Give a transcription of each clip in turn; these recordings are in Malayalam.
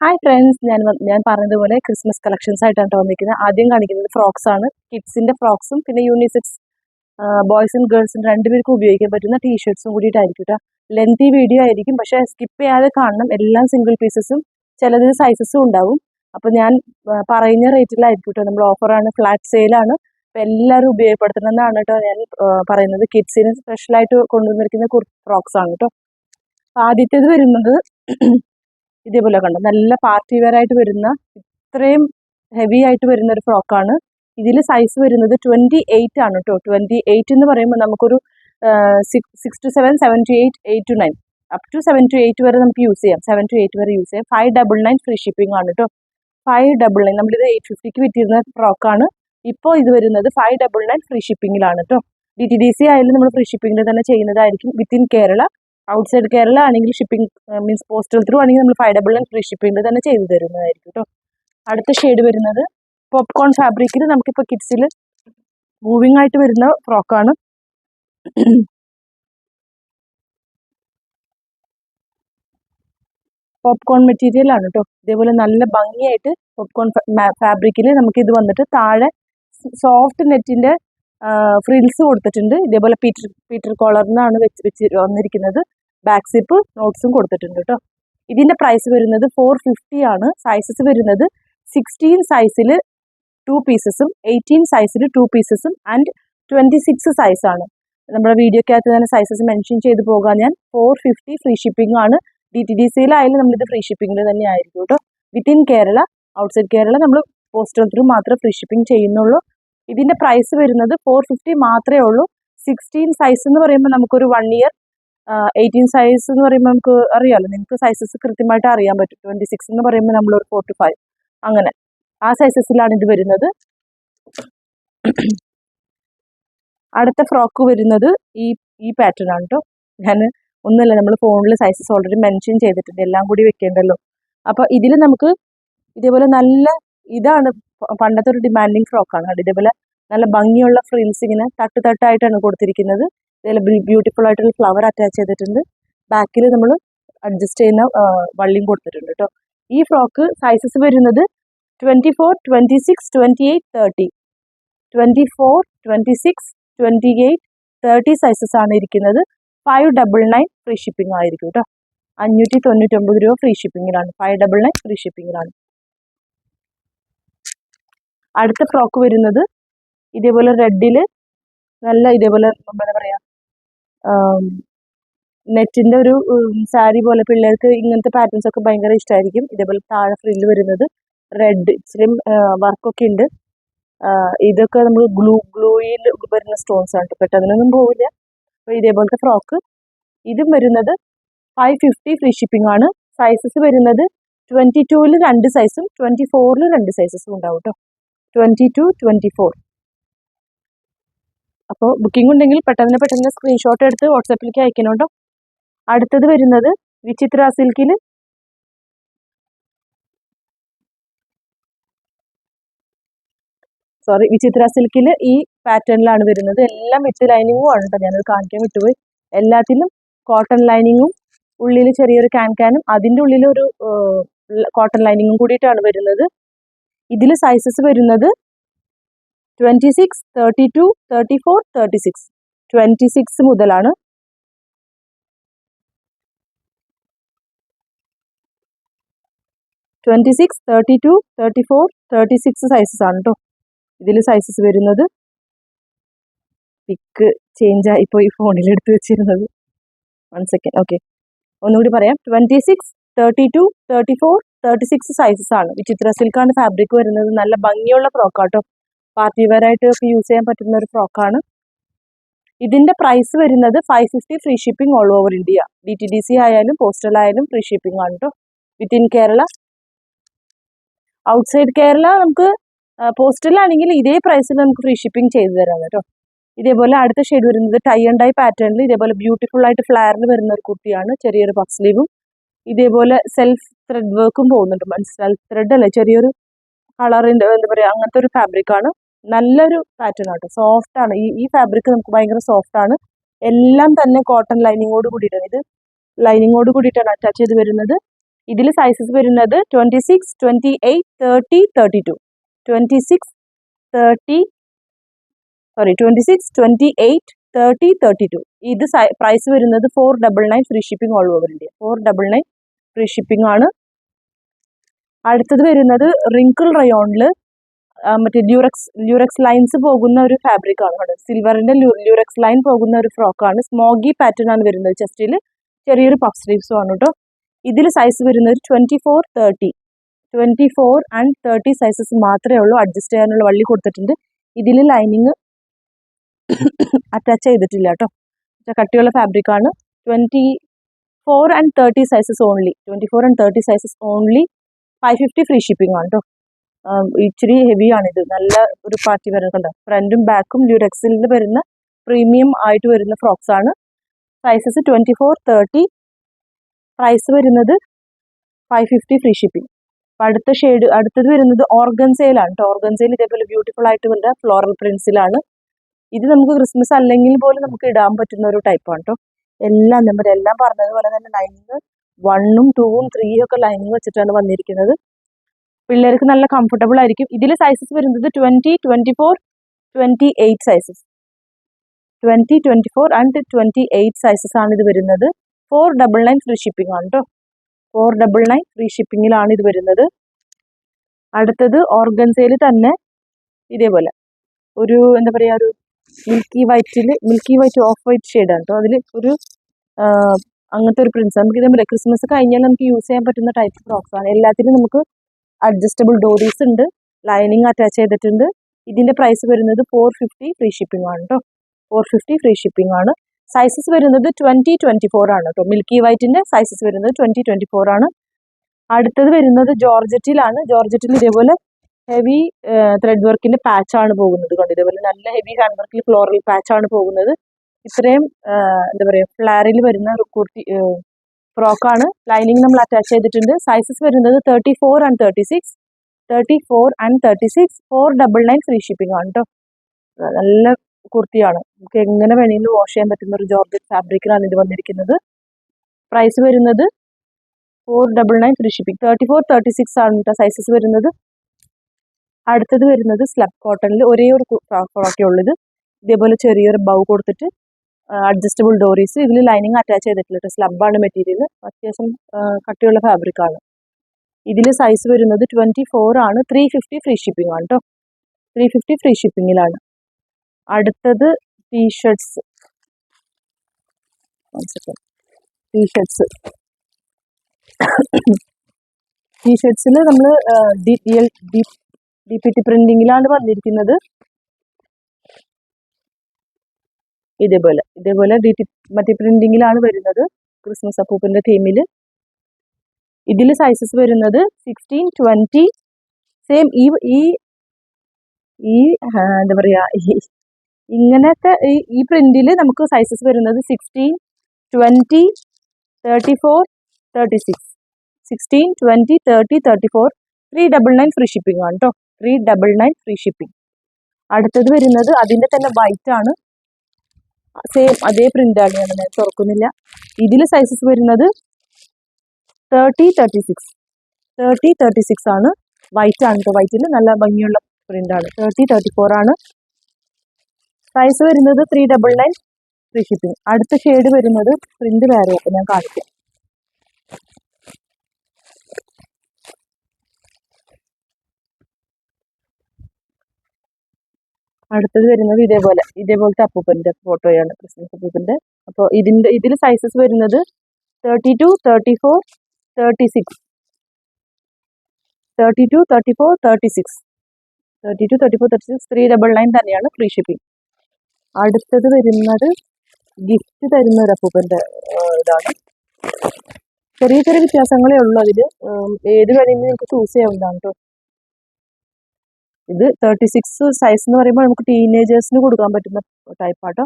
ഹായ് ഫ്രണ്ട്സ്, ഞാൻ പറഞ്ഞതുപോലെ ക്രിസ്മസ് കളക്ഷൻസ് ആയിട്ടാണ് വന്നിരിക്കുന്നത്. ആദ്യം കാണിക്കുന്നത് ഫ്രോക്സ് ആണ്. കിഡ്സിന്റെ ഫ്രോക്സും പിന്നെ യൂണിസെക്സ് ബോയ്സും ഗേൾസും രണ്ടുപേർക്കും ഉപയോഗിക്കാൻ പറ്റുന്ന ടീഷർട്സും കൂടിയിട്ടായിരിക്കും കേട്ടോ. ലെങ്തി വീഡിയോ ആയിരിക്കും, പക്ഷേ സ്കിപ്പ് ചെയ്യാതെ കാണണം. എല്ലാം സിംഗിൾ പീസസും ചിലതിന് സൈസസും ഉണ്ടാവും. അപ്പോൾ ഞാൻ പറയുന്ന റേറ്റിലായിരിക്കും കേട്ടോ. നമ്മൾ ഓഫറാണ്, ഫ്ലാറ്റ് സെയിലാണ്. അപ്പോൾ എല്ലാവരും ഉപയോഗപ്പെടുത്തണമെന്നാണ് കേട്ടോ ഞാൻ പറയുന്നത്. കിഡ്സിന് സ്പെഷ്യലായിട്ട് കൊണ്ടുവന്നിരിക്കുന്ന ഫ്രോക്സ് ആണ് കേട്ടോ. ആദ്യത്തേത് വരുന്നത് ഇതേപോലെ കണ്ടോ, നല്ല പാർട്ടി വെയർ ആയിട്ട് വരുന്ന, ഇത്രയും ഹെവി ആയിട്ട് വരുന്ന ഒരു ഫ്രോക്കാണ്. ഇതിൽ സൈസ് വരുന്നത് 28 ആണ് കേട്ടോ. 28 എന്ന് പറയുമ്പോൾ നമുക്കൊരു 6 to 7, 7 to 8, 8 to 9, up to 7 to 8 വരെ നമുക്ക് യൂസ് ചെയ്യാം. 7 to 8 വരെ യൂസ് ചെയ്യാം. 599 ഫ്രീ ഷിപ്പിംഗ് ആണ് കേട്ടോ. 599, നമ്മളിത് 850ക്ക് വിറ്റിരുന്ന ഫ്രോക്കാണ്. ഇപ്പോൾ ഇത് വരുന്നത് 599 ഫ്രീ ഷിപ്പിങ്ങിലാണ് കേട്ടോ. DTDC ആയാലും നമ്മൾ ഫ്രീ ഷിപ്പിങ്ങിൽ തന്നെ ചെയ്യുന്നതായിരിക്കും. വിത്തിൻ കേരള, ഔട്ട്സൈഡ് കേരള ആണെങ്കിൽ ഷിപ്പിംഗ് മീൻസ് പോസ്റ്റൽ ത്രൂ ആണെങ്കിൽ നമ്മൾ 599 ഫ്രീ ഷിപ്പിംഗിൽ തന്നെ ചെയ്തു തരുന്നതായിരിക്കും കേട്ടോ. അടുത്ത ഷെയ്ഡ് വരുന്നത് പോപ്കോൺ ഫാബ്രിക്കിൽ നമുക്കിപ്പോൾ കിഡ്സിൽ മൂവിങ് ആയിട്ട് വരുന്ന ഫ്രോക്കാണ്. പോപ്കോൺ മെറ്റീരിയൽ ആണ് കേട്ടോ. ഇതേപോലെ നല്ല ഭംഗിയായിട്ട് പോപ്കോൺ ഫാബ്രിക്കിൽ നമുക്ക് ഇത് വന്നിട്ട് താഴെ സോഫ്റ്റ് നെറ്റിന്റെ ഫ്രിൽസ് കൊടുത്തിട്ടുണ്ട്. ഇതേപോലെ പീറ്റർ കോളറിനാണ് വെച്ച് വന്നിരിക്കുന്നത്. ബാക്ക് സിപ്പ് നോട്ട്സും കൊടുത്തിട്ടുണ്ട് കേട്ടോ. ഇതിന്റെ പ്രൈസ് വരുന്നത് 450 ആണ്. സൈസസ് വരുന്നത് 16 സൈസിൽ 2 പീസസും 18 സൈസിൽ 2 പീസസും ആൻഡ് 26 സൈസാണ്. നമ്മുടെ വീഡിയോക്കകത്ത് തന്നെ സൈസസ് മെൻഷൻ ചെയ്ത് പോകാൻ ഞാൻ 450 ഫ്രീ ഷിപ്പിംഗ് ആണ്. DTDCയിലായാലും നമ്മളിത് ഫ്രീ ഷിപ്പിംഗിൽ തന്നെ ആയിരിക്കും കേട്ടോ. വിത്തിൻ കേരള, ഔട്ട്സൈഡ് കേരള നമ്മൾ പോസ്റ്റൽ ത്രൂ മാത്രമേ ഫ്രീ ഷിപ്പിംഗ് ചെയ്യുന്നുള്ളൂ. ഇതിന്റെ പ്രൈസ് വരുന്നത് 450 മാത്രമേ ഉള്ളൂ. 16 സൈസ് എന്ന് പറയുമ്പോൾ നമുക്കൊരു 1 ഇയർ, 18 സൈസ് എന്ന് പറയുമ്പോൾ നമുക്ക് അറിയാമല്ലോ, നിങ്ങൾക്ക് സൈസസ് കൃത്യമായിട്ട് അറിയാൻ പറ്റും. 26 എന്ന് പറയുമ്പോൾ നമ്മളൊരു 4 to 5 അങ്ങനെ ആ സൈസസിലാണ് ഇത് വരുന്നത്. അടുത്ത ഫ്രോക്ക് വരുന്നത് ഈ പാറ്റേൺ ആണ് കേട്ടോ. ഞാൻ ഒന്നുമില്ല, നമ്മൾ ഫോണിൽ സൈസസ് ഓൾറെഡി മെൻഷൻ ചെയ്തിട്ടുണ്ട്, എല്ലാം കൂടി വെക്കേണ്ടല്ലോ. അപ്പോൾ ഇതിൽ നമുക്ക് ഇതേപോലെ നല്ല ഇതാണ് പണ്ടത്തെ ഒരു ഡിമാൻഡിങ് ഫ്രോക്കാണ്. ഇതേപോലെ നല്ല ഭംഗിയുള്ള ഫ്രിൽസ് ഇങ്ങനെ തട്ടായിട്ടാണ് കൊടുത്തിരിക്കുന്നത്. ഇതേപോലെ ബ്യൂട്ടിഫുൾ ആയിട്ടുള്ള ഫ്ലവർ അറ്റാച്ച് ചെയ്തിട്ടുണ്ട്. ബാക്കിൽ നമ്മൾ അഡ്ജസ്റ്റ് ചെയ്യുന്ന വള്ളിയും കൊടുത്തിട്ടുണ്ട് കേട്ടോ. ഈ ഫ്രോക്ക് സൈസസ് വരുന്നത് 24, 26, 28, 30, 24, 26, 28, 30 സൈസസ് ആണ് ഇരിക്കുന്നത്. 599 ഫ്രീ ഷിപ്പിംഗ് ആയിരിക്കും കേട്ടോ. 599 രൂപ ഫ്രീ ഷിപ്പിങ്ങിലാണ്. 599 ഫ്രീ ഷിപ്പിങ്ങിലാണ്. അടുത്ത ഫ്രോക്ക് വരുന്നത് ഇതേപോലെ റെഡിൽ നല്ല ഇതേപോലെ എന്താ പറയുക, നെറ്റിന്റെ ഒരു സാരി പോലെ, പിള്ളേർക്ക് ഇങ്ങനത്തെ പാറ്റേൺസ് ഒക്കെ ഭയങ്കര ഇഷ്ടമായിരിക്കും. ഇതേപോലെ താഴെ ഫ്രില്ല് വരുന്നത് റെഡ്, ഇച്ചിരി വർക്കൊക്കെ ഉണ്ട്. ഇതൊക്കെ നമ്മൾ ഗ്ലൂയിൽ വരുന്ന സ്റ്റോൺസ് ആണ്. പെട്ടെന്നൊന്നും പോവില്ല. അപ്പോൾ ഇതേപോലത്തെ ഫ്രോക്ക് ഇതും വരുന്നത് 550 ഫ്രീ ഷിപ്പിംഗ് ആണ്. സൈസസ് വരുന്നത് 22-ൽ 2 സൈസും 24-ൽ 2 സൈസസും ഉണ്ടാവും കേട്ടോ. 22, 24. അപ്പോൾ ബുക്കിംഗ് ഉണ്ടെങ്കിൽ പെട്ടെന്ന് സ്ക്രീൻഷോട്ട് എടുത്ത് വാട്സാപ്പിലേക്ക് അയക്കണം കേട്ടോ. അടുത്തത് വരുന്നത് വിചിത്ര സിൽക്കിൽ ഈ പാറ്റേണിലാണ് വരുന്നത്. എല്ലാം വിത്ത് ലൈനിങ്ങും ആണ് കേട്ടോ. ഞാനത് കാണിക്കാൻ വിട്ടുപോയി. എല്ലാത്തിലും കോട്ടൺ ലൈനിങ്ങും ഉള്ളിൽ ചെറിയൊരു ക്യാനും അതിൻ്റെ ഉള്ളിൽ ഒരു കോട്ടൺ ലൈനിങ്ങും കൂടിയിട്ടാണ് വരുന്നത്. ഇതിൽ സൈസസ് വരുന്നത് 26, 32, 34, 36. 26 മുതലാണ്. 26, 32, 34, 36 സൈസസ് ആണ് കേട്ടോ ഇതിൽ സൈസസ് വരുന്നത്. പിക്ക് ചേഞ്ച് ആയിപ്പോയി ഫോണിൽ എടുത്ത് വെച്ചിരുന്നത്. 1 സെക്കൻഡ്. ഓക്കെ, ഒന്നുകൂടി പറയാം. 26, 32, 34, 36 സൈസസ് ആണ്. വിചിത്ര സിൽക്കാണ് ഫാബ്രിക് വരുന്നത്. നല്ല ഭംഗിയുള്ള ഫ്രോക്കാട്ടോ. പാർട്ടി വെയർ ആയിട്ട് ഒക്കെ യൂസ് ചെയ്യാൻ പറ്റുന്ന ഒരു ഫ്രോക്കാണ്. ഇതിന്റെ പ്രൈസ് വരുന്നത് 550 free shipping all over India. DTDC ആയാലും പോസ്റ്റൽ ആയാലും ഫ്രീ ഷിപ്പിംഗ് ആണ് കേട്ടോ. വിത്തിൻ കേരള, ഔട്ട്സൈഡ് കേരള നമുക്ക് പോസ്റ്റലാണെങ്കിൽ ഇതേ പ്രൈസിൽ നമുക്ക് ഫ്രീ ഷിപ്പിംഗ് ചെയ്തു തരാം കേട്ടോ. ഇതേപോലെ അടുത്ത ഷെയ്ഡ് വരുന്നത് ടൈ ആൻഡ് ഡൈ പാറ്റേണിൽ ഇതേപോലെ ബ്യൂട്ടിഫുൾ ആയിട്ട് ഫ്ലയറിൽ വരുന്ന ഒരു കുർത്തിയാണ്. ചെറിയൊരു പഫ് സ്ലീവും ഇതേപോലെ സെൽഫ് ത്രെഡ് വർക്കും പോകുന്നുണ്ട്. സെൽഫ് ത്രെഡ് അല്ലേ, ചെറിയൊരു കളറിന്റെ എന്താ പറയുക, അങ്ങനത്തെ ഒരു ഫാബ്രിക് ആണ്. നല്ലൊരു പാറ്റേൺ ആട്ടോ. സോഫ്റ്റ് ആണ് ഈ ഫാബ്രിക്. നമുക്ക് ഭയങ്കര സോഫ്റ്റ് ആണ്. എല്ലാം തന്നെ കോട്ടൺ ലൈനിങ്ങോട് കൂടിയിട്ടാണ്. ഇത് ലൈനിങ്ങോട് കൂടിയിട്ടാണ് അറ്റാച്ച് ചെയ്ത് വരുന്നത്. ഇതിൽ സൈസസ് വരുന്നത് 26, 28, 30, 32. 26, 30, 26, 28, 30, 32. ഇത് പ്രൈസ് വരുന്നത് 499 free shipping all over India. 499 free shipping ആണ്. അടുത്തത് വരുന്നത് റിങ്കിൾ റയോണിൽ മറ്റേ ല്യൂറക്സ് ലൈൻസ് പോകുന്ന ഒരു ഫാബ്രിക് ആണ്. സിൽവറിന്റെ ല്യൂറക്സ് ലൈൻ പോകുന്ന ഒരു ഫ്രോക്കാണ്. സ്മോഗി പാറ്റേൺ ആണ് വരുന്നത്. ചെസ്റ്റിൽ ചെറിയൊരു പഫ് സ്ലീവ്സും ആണ് കേട്ടോ. ഇതിൽ സൈസ് വരുന്നത് 24, 30. 24 and 30 സൈസസ് മാത്രമേ ഉള്ളൂ. അഡ്ജസ്റ്റ് ചെയ്യാനുള്ള വള്ളി കൊടുത്തിട്ടുണ്ട്. ഇതിൽ ലൈനിങ് അറ്റാച്ച് ചെയ്തിട്ടില്ല കേട്ടോ. കട്ടിയുള്ള ഫാബ്രിക് ആണ്. 24 and 30 sizes only. 24 and 30 sizes only. 550 free shipping ആണ് കേട്ടോ. ഇച്ചിരി ഹെവി ആണിത്. നല്ല ഒരു പാർട്ടി വരുന്നുണ്ട്. ഫ്രണ്ടും ബാക്കും ല്യൂറക്സിൽ വരുന്ന പ്രീമിയം ആയിട്ട് വരുന്ന ഫ്രോക്സ് ആണ്. സൈസസ് 24, 30. പ്രൈസ് വരുന്നത് 550 ഫ്രീ ഷിപ്പിംഗ്. അടുത്തത് വരുന്നത് ഓർഗൻസയിലാണ് കേട്ടോ. ഓർഗൻസയിൽ ഇതേപോലെ ബ്യൂട്ടിഫുൾ ആയിട്ട് വരുന്ന ഫ്ലോറൽ പ്രിന്റ്സിലാണ്. ഇത് നമുക്ക് ക്രിസ്മസ് അല്ലെങ്കിൽ പോലും നമുക്ക് ഇടാൻ പറ്റുന്ന ഒരു ടൈപ്പാണ് കേട്ടോ. എല്ലാം പറഞ്ഞതുപോലെ തന്നെ ലൈനിങ് 1ഉം 2ഉം 3ഉം ഒക്കെ ലൈനിങ് വെച്ചിട്ടാണ് വന്നിരിക്കുന്നത്. പിള്ളേർക്ക് നല്ല കംഫർട്ടബിൾ ആയിരിക്കും. ഇതിൽ സൈസസ് വരുന്നത് 20, 24, 28 സൈസസ്. 20, 24 and 28 സൈസസ് ആണ് ഇത് വരുന്നത്. 499 ഫ്രീ ഷിപ്പിംഗ് ആണ് കേട്ടോ. 499 ഫ്രീ ഷിപ്പിംഗിലാണ് ഇത് വരുന്നത്. അടുത്തത് ഓർഗൻസയിൽ തന്നെ ഇതേപോലെ ഒരു എന്താ പറയുക, ഒരു മിൽക്കി വൈറ്റ് ഓഫ് വൈറ്റ് ഷെയ്ഡാണ് കേട്ടോ. അതിൽ ഒരു അങ്ങനത്തെ ഒരു പ്രിൻസ്. നമുക്ക് ഇതേപോലെ ക്രിസ്മസ് കഴിഞ്ഞാൽ നമുക്ക് യൂസ് ചെയ്യാൻ പറ്റുന്ന ടൈപ്പ് ഫ്രോക്സ് ആണ്. എല്ലാത്തിനും നമുക്ക് അഡ്ജസ്റ്റബിൾ ഡോറീസ് ഉണ്ട്. ലൈനിങ് അറ്റാച്ച് ചെയ്തിട്ടുണ്ട്. ഇതിന്റെ പ്രൈസ് വരുന്നത് 450 ഫ്രീ ഷിപ്പിംഗ് ആണ് കേട്ടോ. 450 ഫ്രീ ഷിപ്പിംഗ് ആണ്. സൈസസ് വരുന്നത് 20, 24 ആണ് കേട്ടോ. മിൽക്കി വൈറ്റിന്റെ സൈസസ് വരുന്നത് 20, 24 ആണ്. അടുത്തത് വരുന്നത് ജോർജറ്റിലാണ്. ജോർജറ്റിൽ ഇതേപോലെ ഹെവി ത്രെഡ് വർക്കിന്റെ പാച്ച് ആണ് പോകുന്നത്. കണ്ടു, ഇതേപോലെ നല്ല ഹെവി ഹാൻഡ് വർക്കിൽ ഫ്ലോറൽ പാച്ച് ആണ് പോകുന്നത്. ഇത്രയും എന്താ പറയുക, ഫ്ലാറിൽ വരുന്ന കുർത്തി ഫ്രോക്കാണ്. ലൈനിങ് നമ്മൾ അറ്റാച്ച് ചെയ്തിട്ടുണ്ട്. സൈസസ് വരുന്നത് 34 and 36. 34 and 36. 499 ഫ്രീ ഷിപ്പിംഗ് ആണ് കേട്ടോ. നല്ല കുർത്തിയാണ്. നമുക്ക് എങ്ങനെ വേണമെങ്കിലും വാഷ് ചെയ്യാൻ പറ്റുന്ന ഒരു ജോർജറ്റ് ഫാബ്രിക്കിലാണ് ഇത് വന്നിരിക്കുന്നത്. പ്രൈസ് വരുന്നത് 499 ഫ്രീ ഷിപ്പിംഗ്. 34, 36 ആണ് കേട്ടോ സൈസസ് വരുന്നത്. അടുത്തത് വരുന്നത് സ്ലബ് കോട്ടണിൽ ഒരേ ഒരു ഫ്രോക്കേ ഉള്ളത്. ഇതേപോലെ ചെറിയൊരു ബൗ കൊടുത്തിട്ട് അഡ്ജസ്റ്റബിൾ ഡോറീസ്. ഇതിൽ ലൈനിങ് അറ്റാച്ച് ചെയ്തിട്ടില്ല. സ്ലബാണ് മെറ്റീരിയൽ. അത്യാവശ്യം കട്ടിയുള്ള ഫാബ്രിക് ആണ്. ഇതിൽ സൈസ് വരുന്നത് 24 ആണ്. 350 ഫ്രീ ഷിപ്പിംഗ് ആണ് കേട്ടോ. 350 ഫ്രീ ഷിപ്പിംഗിലാണ്. അടുത്തത് ടീഷർട്സ്. ടീഷർട്സിൽ നമ്മൾ DPT പ്രിന്റിങ്ങിലാണ് വന്നിരിക്കുന്നത്. ഇതേപോലെ മറ്റേ പ്രിന്റിങ്ങിലാണ് വരുന്നത്. ക്രിസ്മസ് അപ്പൂപ്പന്റെ തീമിൽ. ഇതിൽ സൈസസ് വരുന്നത് 16, 20. സെയിം ഈ എന്താ പറയാ, ഇങ്ങനത്തെ ഈ പ്രിന്റിൽ നമുക്ക് സൈസസ് വരുന്നത് 16, 20, 34, 36. 16, 20, 30, 34. 399 ഫ്രീ ഷിപ്പിംഗ് ആണ് കേട്ടോ. 399 ഫ്രീ ഷിപ്പിംഗ്. അടുത്തത് വരുന്നത് അതിന്റെ തന്നെ വൈറ്റ് ആണ്. സെയിം അതേ പ്രിന്റാണ്. ഞാൻ തുറക്കുന്നില്ല. ഇതിൽ സൈസസ് വരുന്നത് 30, 36. 30, 36 ആണ്. വൈറ്റ് ആണ് കേട്ടോ. വൈറ്റിൽ നല്ല ഭംഗിയുള്ള പ്രിന്റാണ്. 30, 34 ആണ്. സൈസ് വരുന്നത് 399 ഫ്രീ ഷിപ്പിംഗ്. അടുത്ത ഷെയ്ഡ് വരുന്നത് പ്രിന്റ് വേറെ. അപ്പം ഞാൻ കാണിക്കാം. അടുത്തത് വരുന്നത് ഇതേപോലത്തെ അപ്പൂപ്പന്റെ ഫോട്ടോയാണ്. ക്രിസ്മസ് അപ്പൂപ്പന്റെ. അപ്പോൾ ഇതിൽ സൈസസ് വരുന്നത് 32, 34, 36. 32, 34, 36. 32, 34, 36. 399 തന്നെയാണ് ഫ്രീ ഷിപ്പിംഗ്. അടുത്തത് വരുന്നത് ഗിഫ്റ്റ് തരുന്ന ഒരു അപ്പൂപ്പന്റെ ഇതാണ്. ചെറിയ വ്യത്യാസങ്ങളേ ഉള്ളൂ അതിൽ. ഏത് വേണമെങ്കിലും നിങ്ങൾക്ക് ചൂസ് ചെയ്യാവുന്നതാണ് കേട്ടോ. ഇത് 36 സൈസ് എന്ന് പറയുമ്പോൾ നമുക്ക് ടീനേജേഴ്സിന് കൊടുക്കാൻ പറ്റുന്ന ടൈപ്പാട്ടോ.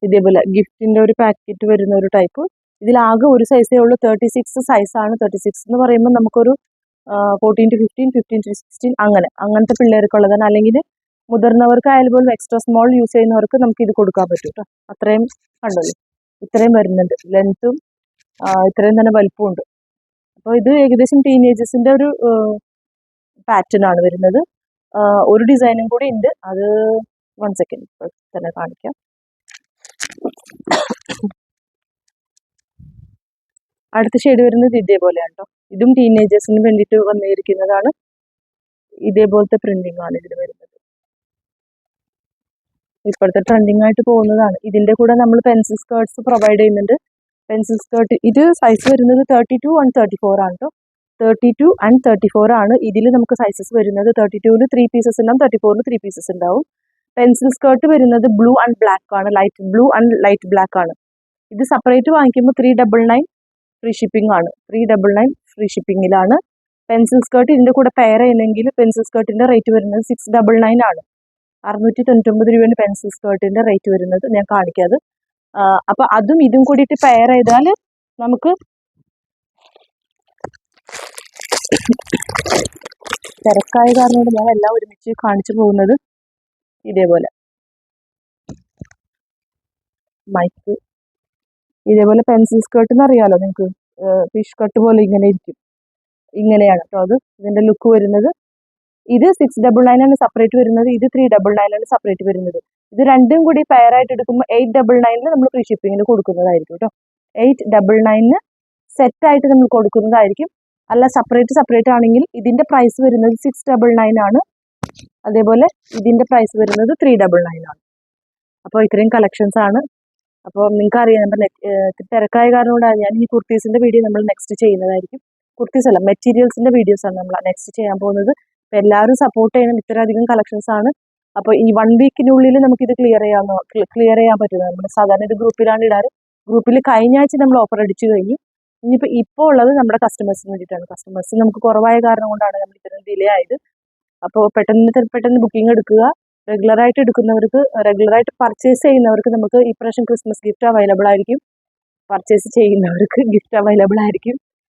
ഇതേപോലെ ഗിഫ്റ്റിന്റെ ഒരു പാക്കറ്റ് വരുന്ന ഒരു ടൈപ്പ്. ഇതിലാകെ ഒരു സൈസേ ഉള്ളൂ. 36 സൈസാണ്. 36 എന്ന് പറയുമ്പോൾ നമുക്കൊരു 14 to 15, 15 to 16 അങ്ങനത്തെ പിള്ളേർക്കുള്ളതാണ്. അല്ലെങ്കിൽ മുതിർന്നവർക്കായാലും പോലും എക്സ്ട്രാ സ്മോൾ യൂസ് ചെയ്യുന്നവർക്ക് നമുക്ക് ഇത് കൊടുക്കാൻ പറ്റും കേട്ടോ. അത്രയും കണ്ടല്ലോ, ഇത്രയും വരുന്നുണ്ട് ലെങ്ത്തും ഇത്രയും തന്നെ വലിപ്പമുണ്ട്. അപ്പോൾ ഇത് ഏകദേശം ടീനേജേഴ്സിൻ്റെ ഒരു പാറ്റേൺ ആണ് വരുന്നത്. ഒരു ഡിസൈനും കൂടി ഉണ്ട്, അത് 1 സെക്കൻഡ് തന്നെ കാണിക്കാം. അടുത്ത ഷെയ്ഡ് വരുന്നത് ഇതേപോലെയാണ് കേട്ടോ. ഇതും ടീനേജേഴ്സിന് വേണ്ടിയിട്ട് വന്നിരിക്കുന്നതാണ്. ഇതേപോലത്തെ പ്രിന്റിംഗ് ആണ് ഇതിൽ വരുന്നത്. ഇപ്പോഴത്തെ ട്രെൻഡിങ് ആയിട്ട് പോകുന്നതാണ്. ഇതിൻ്റെ കൂടെ നമ്മൾ പെൻസിൽ സ്കേർട്ട്സ് പ്രൊവൈഡ് ചെയ്യുന്നുണ്ട്. പെൻസിൽ സ്കേർട്ട് ഇത് സൈസ് വരുന്നത് 32 and 34 ആണ് കേട്ടോ. 32 and 34 ആണ് ഇതിൽ നമുക്ക് സൈസസ് വരുന്നത്. 32-ൽ 3 പീസസ് ഉണ്ടാവും, 34-ൽ 3 പീസസ് ഉണ്ടാവും. പെൻസിൽ സ്കേർട്ട് വരുന്നത് ബ്ലൂ ആൻഡ് ബ്ലാക്ക് ആണ്, light blue and light black ആണ്. ഇത് സെപ്പറേറ്റ് വാങ്ങിക്കുമ്പോൾ 399 ഫ്രീ ഷിപ്പിംഗ് ആണ്. 399 ഫ്രീ ഷിപ്പിങ്ങിലാണ്. പെൻസിൽ സ്കേർട്ട് ഇതിൻ്റെ കൂടെ പെയർ ചെയ്യുന്നെങ്കിൽ പെൻസിൽ സ്കേർട്ടിൻ്റെ റേറ്റ് വരുന്നത് 699 ആണ്. 699 രൂപയാണ് പെൻസിൽ സ്കേർട്ടിൻ്റെ റേറ്റ് വരുന്നത്. ഞാൻ കാണിക്കാത്. അപ്പോൾ അതും ഇതും കൂടിയിട്ട് പെയർ ചെയ്താൽ നമുക്ക് തിരക്കായ കാരണം ഞാൻ എല്ലാം ഒരുമിച്ച് കാണിച്ചു പോകുന്നത്. ഇതേപോലെ മൈക്ക് ഇതേപോലെ പെൻസിൽ സ്കേർട്ട് എന്ന് അറിയാലോ നിങ്ങൾക്ക്, ഫിഷ് കട്ട് പോലെ ഇങ്ങനെ ഇരിക്കും. ഇങ്ങനെയാണ് കേട്ടോ അത് ഇതിൻ്റെ ലുക്ക് വരുന്നത്. ഇത് 699 ആണ് സെപ്പറേറ്റ് വരുന്നത്, ഇത് 399 ആണ് സെപ്പറേറ്റ് വരുന്നത്. ഇത് രണ്ടും കൂടി പെയർ ആയിട്ട് എടുക്കുമ്പോൾ 899 നമ്മൾ ഫ്രീ ഷിപ്പിങ്ങിന് കൊടുക്കുന്നതായിരിക്കും കേട്ടോ. 899 സെറ്റായിട്ട് നമ്മൾ കൊടുക്കുന്നതായിരിക്കും. അല്ല സെപ്പറേറ്റ് ആണെങ്കിൽ ഇതിൻ്റെ പ്രൈസ് വരുന്നത് 699 ആണ്. അതേപോലെ ഇതിൻ്റെ പ്രൈസ് വരുന്നത് 399 ആണ്. അപ്പോൾ ഇത്രയും കളക്ഷൻസ് ആണ്. അപ്പോൾ നിങ്ങൾക്ക് അറിയാം നമ്മുടെ തിരക്കായ കാരണം കൊണ്ടാണ് ഞാൻ ഈ കുർത്തീസിൻ്റെ വീഡിയോ നമ്മൾ നെക്സ്റ്റ് ചെയ്യുന്നതായിരിക്കും. കുർത്തീസ് അല്ല, മെറ്റീരിയൽസിൻ്റെ വീഡിയോസാണ് നമ്മൾ നെക്സ്റ്റ് ചെയ്യാൻ പോകുന്നത്. അപ്പോൾ എല്ലാവരും സപ്പോർട്ട് ചെയ്യണം. ഇത്രയധികം കളക്ഷൻസ് ആണ്. അപ്പോൾ ഈ 1 വീക്കിനുള്ളിൽ നമുക്കിത് ക്ലിയർ ചെയ്യാൻ പറ്റുന്നത്. നമ്മൾ സാധാരണ ഇത് ഗ്രൂപ്പിലാണ് ഇടാറ്. ഗ്രൂപ്പിൽ കഴിഞ്ഞ ആഴ്ച നമ്മൾ ഓഫർ അടിച്ചു കഴിഞ്ഞു. ഇപ്പോൾ ഉള്ളത് നമ്മുടെ കസ്റ്റമേഴ്സിന് വേണ്ടിയിട്ടാണ്. കസ്റ്റമേഴ്സ് നമുക്ക് കുറവായ കാരണം കൊണ്ടാണ് നമ്മൾ ഇത്രയും ഡിലേ ആയത്. അപ്പോൾ പെട്ടെന്ന് ബുക്കിംഗ് എടുക്കുക. റെഗുലറായിട്ട് എടുക്കുന്നവർക്ക്, റെഗുലറായിട്ട് പർച്ചേസ് ചെയ്യുന്നവർക്ക് നമുക്ക് ഇപ്രാവശ്യം ക്രിസ്മസ് ഗിഫ്റ്റ് അവൈലബിൾ ആയിരിക്കും. പർച്ചേസ് ചെയ്യുന്നവർക്ക് ഗിഫ്റ്റ് അവൈലബിൾ ആയിരിക്കും.